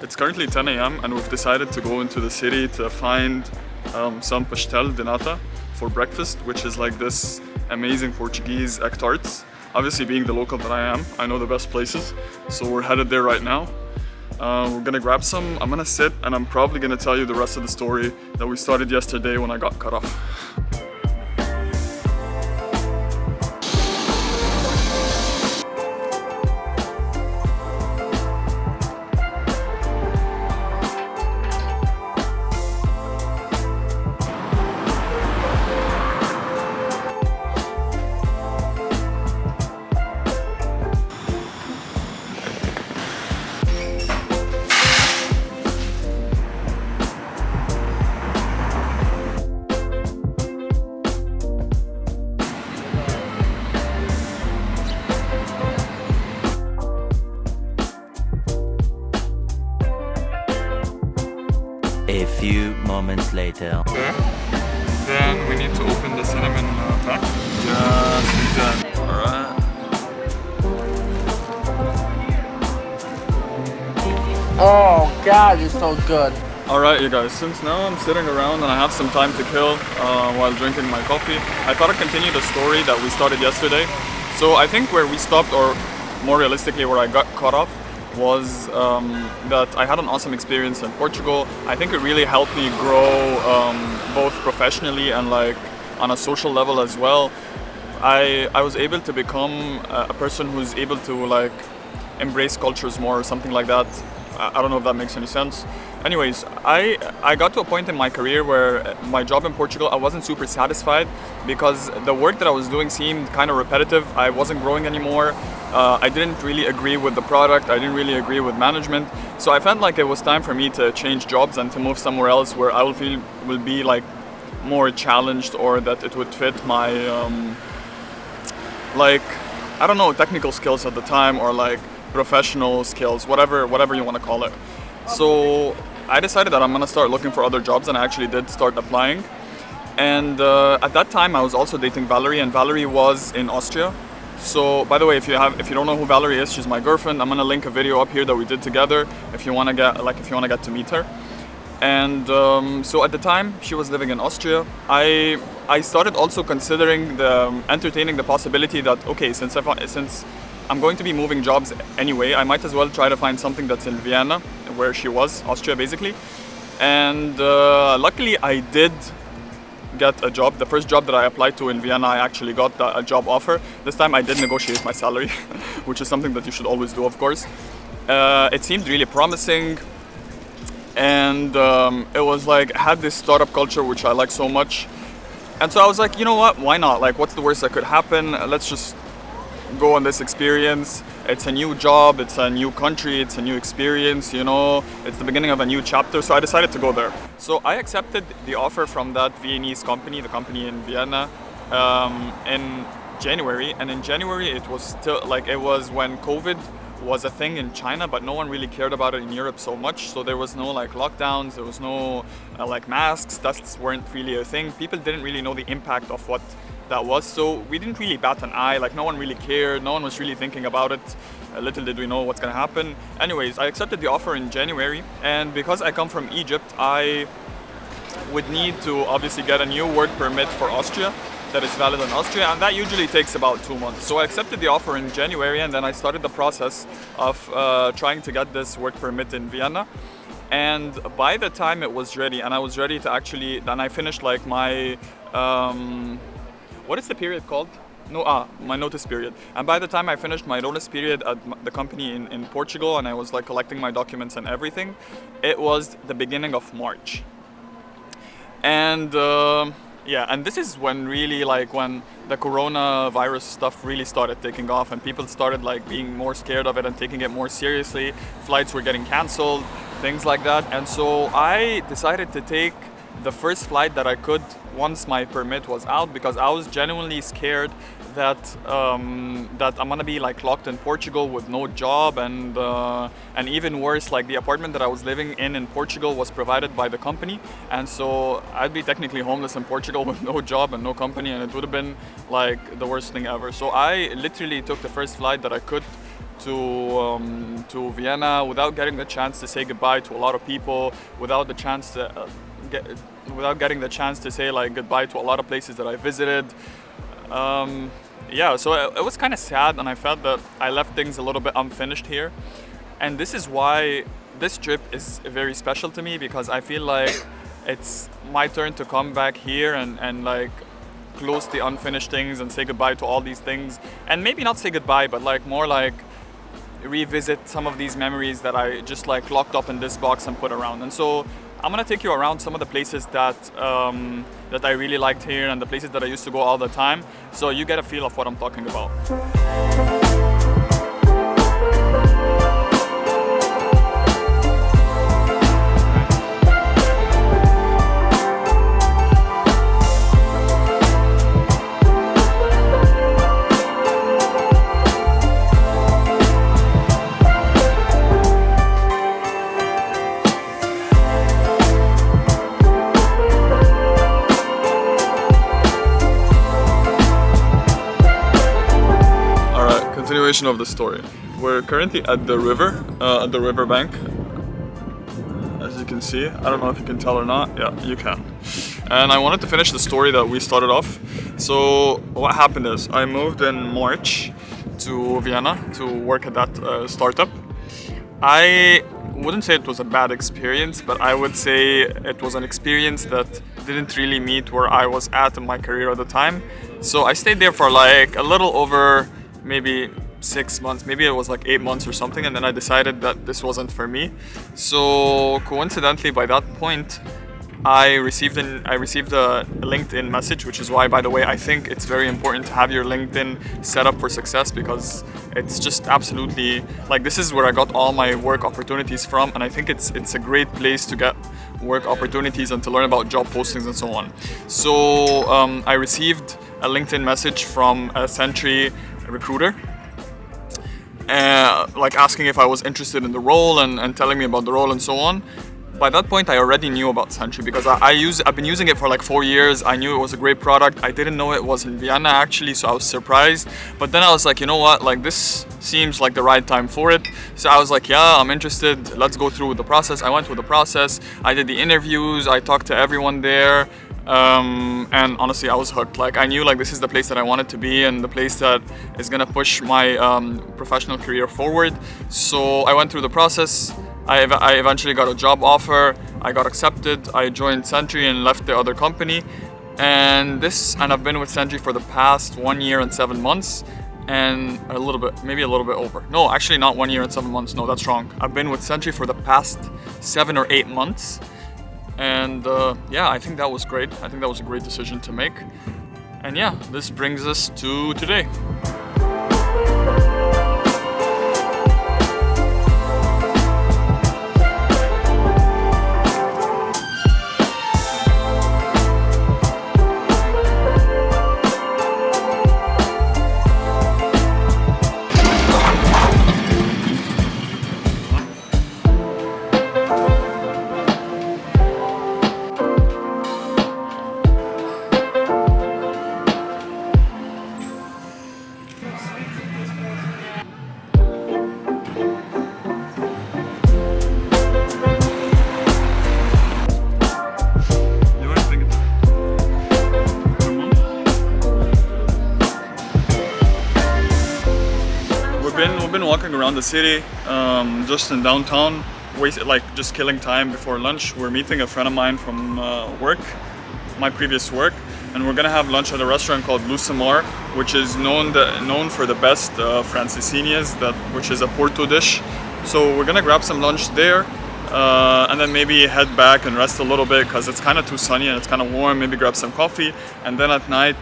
It's currently 10 a.m. and we've decided to go into the city to find some Pastel de Nata for breakfast, which is like this amazing Portuguese egg tarts. Obviously, being the local that I am, I know the best places, so we're headed there right now. We're gonna grab some, I'm gonna sit, and I'm probably gonna tell you the rest of the story that we started yesterday when I got cut off. A few moments later. Okay. Then we need to open the cinnamon pack. Just like that. Alright. Oh God, it's so good. Alright, you guys, since now I'm sitting around and I have some time to kill while drinking my coffee, I thought I'd continue the story that we started yesterday. So I think where we stopped, or more realistically where I got caught off, was that I had an awesome experience in Portugal. I think it really helped me grow both professionally and like on a social level as well. I was able to become a person who's able to like embrace cultures more or something like that. I don't know if that makes any sense. Anyways, I got to a point in my career where my job in Portugal, I wasn't super satisfied because the work that I was doing seemed kind of repetitive. I wasn't growing anymore. I didn't really agree with the product. I didn't really agree with management. So I felt like it was time for me to change jobs and to move somewhere else where I will be like more challenged, or that it would fit my like, I don't know, technical skills at the time, or like professional skills, whatever you want to call it. So I decided that I'm gonna start looking for other jobs, and I actually did start applying. And at that time I was also dating Valerie, and Valerie was in Austria. So by the way, if you don't know who Valerie is, she's my girlfriend. I'm gonna link a video up here that we did together if you wanna get to meet her. And so at the time she was living in Austria. I started also considering entertaining the possibility that, okay, since I'm going to be moving jobs anyway, I might as well try to find something that's in Vienna, where she was, Austria basically. And luckily I did get a job. The first job that I applied to in Vienna, I actually got a job offer. This time I did negotiate my salary, which is something that you should always do, of course. It seemed really promising, and it was like, had this startup culture which I like so much. And so I was like, you know what, why not? Like, what's the worst that could happen? Let's just go on this experience. It's a new job, it's a new country, it's a new experience, you know, it's the beginning of a new chapter. So I decided to go there. So I accepted the offer from that Viennese company, the company in Vienna, in January. And in January it was still like, it was when COVID was a thing in China, but no one really cared about it in Europe so much. So there was no like lockdowns, there was no like masks, tests weren't really a thing. People didn't really know the impact of what that was, so we didn't really bat an eye. Like, no one really cared, no one was really thinking about it. Little did we know what's gonna happen. Anyways, I accepted the offer in January, and because I come from Egypt, I would need to obviously get a new work permit for Austria that is valid in Austria, and that usually takes about 2 months. So I accepted the offer in January, and then I started the process of trying to get this work permit in Vienna. And by the time it was ready, and I was ready to actually, then I finished like my what is the period called? My notice period. And by the time I finished my notice period at the company in Portugal, and I was like collecting my documents and everything, it was the beginning of March. And yeah, and this is when really like when the coronavirus stuff really started taking off, and people started like being more scared of it and taking it more seriously. Flights were getting canceled, things like that. And so I decided to take the first flight that I could once my permit was out, because I was genuinely scared that I'm gonna be like locked in Portugal with no job, and even worse, like the apartment that I was living in Portugal was provided by the company, and so I'd be technically homeless in Portugal with no job and no company, and it would have been like the worst thing ever. So I literally took the first flight that I could to Vienna without getting the chance to say goodbye to a lot of people, without the chance to without getting the chance to say like goodbye to a lot of places that I visited. Yeah, so it was kind of sad, and I felt that I left things a little bit unfinished here. And this is why this trip is very special to me, because I feel like it's my turn to come back here and like close the unfinished things and say goodbye to all these things. And maybe not say goodbye, but like more like revisit some of these memories that I just like locked up in this box and put around. And so I'm gonna take you around some of the places that that I really liked here and the places that I used to go all the time, so you get a feel of what I'm talking about. Continuation of the story. We're currently at the river bank. As you can see, I don't know if you can tell or not. Yeah, you can. And I wanted to finish the story that we started off. So what happened is I moved in March to Vienna to work at that startup. I wouldn't say it was a bad experience, but I would say it was an experience that didn't really meet where I was at in my career at the time. So I stayed there for like a little over maybe 6 months, maybe it was like 8 months or something, and then I decided that this wasn't for me. So coincidentally, by that point, I received a LinkedIn message, which is why, by the way, I think it's very important to have your LinkedIn set up for success, because it's just absolutely like this is where I got all my work opportunities from, and I think it's a great place to get work opportunities and to learn about job postings and so on. So I received a LinkedIn message from a Sentry recruiter, like asking if I was interested in the role and telling me about the role and so on. By that point, I already knew about Sentry because I've been using it for like 4 years. I knew it was a great product. I didn't know it was in Vienna actually, so I was surprised. But then I was like, you know what, like this seems like the right time for it. So I was like, yeah, I'm interested. Let's go through the process. I went through the process. I did the interviews. I talked to everyone there. And honestly, I was hooked. Like I knew like this is the place that I wanted to be and the place that is gonna push my professional career forward. So I went through the process. I eventually got a job offer. I got accepted. I joined Sentry and left the other company. And I've been with Sentry for the past 1 year and 7 months, and maybe a little bit over. No, actually not 1 year and 7 months. No, that's wrong. I've been with Sentry for the past 7 or 8 months. And yeah, I think that was great. I think that was a great decision to make. And yeah, this brings us to today. We've been walking around the city, just in downtown, just killing time before lunch. We're meeting a friend of mine from work, my previous work, and we're gonna have lunch at a restaurant called Lucimar, which is known for the best Francesinhas, which is a Porto dish. So we're gonna grab some lunch there, and then maybe head back and rest a little bit because it's kind of too sunny and it's kind of warm. Maybe grab some coffee, and then at night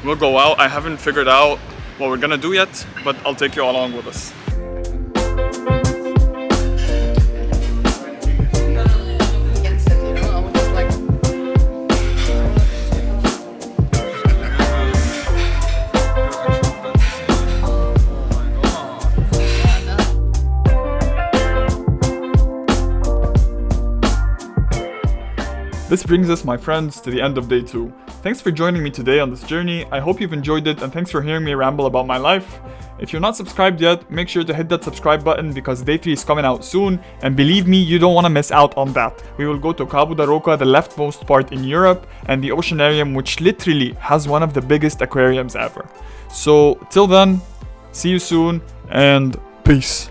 we'll go out. I haven't figured out what we're gonna do yet, but I'll take you along with us. This brings us, my friends, to the end of day 2. Thanks for joining me today on this journey. I hope you've enjoyed it, and thanks for hearing me ramble about my life. If you're not subscribed yet, make sure to hit that subscribe button because day 3 is coming out soon, and believe me, you don't want to miss out on that. We will go to Cabo da Roca, the leftmost part in Europe, and the Oceanarium, which literally has one of the biggest aquariums ever. So, till then, see you soon, and peace.